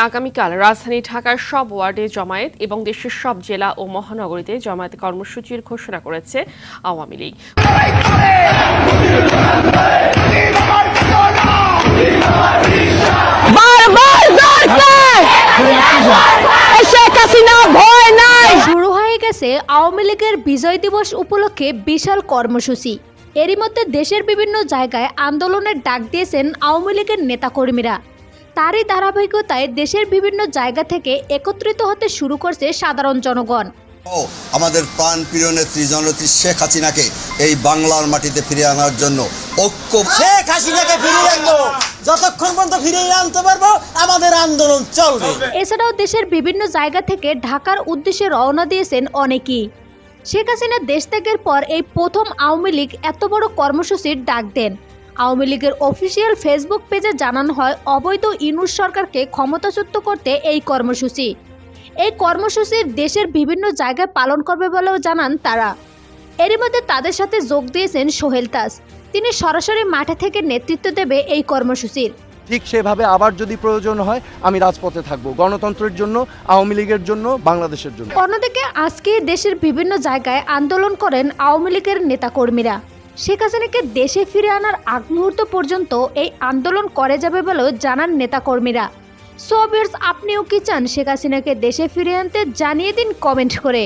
আগামীকাল রাজধানী ঢাকার সব ওয়ার্ডে জমায়েত এবং দেশের সব জেলা ও মহানগরীতে জমায়েত কর্মসূচির ঘোষণা করেছে আওয়ামী লীগ। শুরু হয়ে গেছে আওয়ামী লীগের বিজয় দিবস উপলক্ষে বিশাল কর্মসূচি। এরই মধ্যে দেশের বিভিন্ন জায়গায় আন্দোলনের ডাক দিয়েছেন আওয়ামী লীগের নেতাকর্মীরা। তারই ধারাবাহিকতায় দেশের বিভিন্ন জায়গা থেকে একত্রিত হতে শুরু করছে সাধারণ জনগণ। আমাদের প্রাণপ্রিয় নেত্রী জননেত্রী শেখ হাসিনাকে এই বাংলার মাটিতে ফিরিয়ে আনার জন্য ঐক্য। শেখ হাসিনাকে ফিরিয়ে আনবো, যতক্ষণ পর্যন্ত ফিরিয়ে আনতে পারবো আমাদের আন্দোলন চলবে। এছাড়াও দেশের বিভিন্ন জায়গা থেকে ঢাকার উদ্দেশ্যে রওনা দিয়েছেন অনেকেই। শেখ হাসিনা দেশ ত্যাগের পর এই প্রথম আওয়ামী লীগ এত বড় কর্মসূচির ডাক দেন। আওয়ামী লীগের অফিসিয়াল ফেসবুক পেজে জানানো হয়, অবৈধ ইউনূস সরকারকে ক্ষমতাচ্যুত করতে এই কর্মসূচি। এই কর্মসূচির দেশের বিভিন্ন জায়গায় পালন করবে বলেও জানান তারা। এরই মধ্যে তাদের সাথে যোগ দিয়েছেন সোহেল তাজ। তিনি সরাসরি মাঠে থেকে নেতৃত্ব দেবে এই কর্মসূচির। ঠিক সেভাবে আবার যদি প্রয়োজন হয় আমি রাজপথে থাকব, গণতন্ত্রের জন্য, আওয়ামী লীগের জন্য, বাংলাদেশের জন্য। অন্যদিকে আজকে দেশের বিভিন্ন জায়গায় আন্দোলন করেন আওয়ামী লীগের নেতাকর্মীরা। শেখ হাসিনাকে দেশে ফিরে আনার আগ মুহূর্ত পর্যন্ত এই আন্দোলন করে যাবে বলেও জানান নেতাকর্মীরা। সো ভিউয়ার্স, আপনিও কি চান শেখ হাসিনাকে দেশে ফিরে আনতে? জানিয়ে দিন কমেন্ট করে।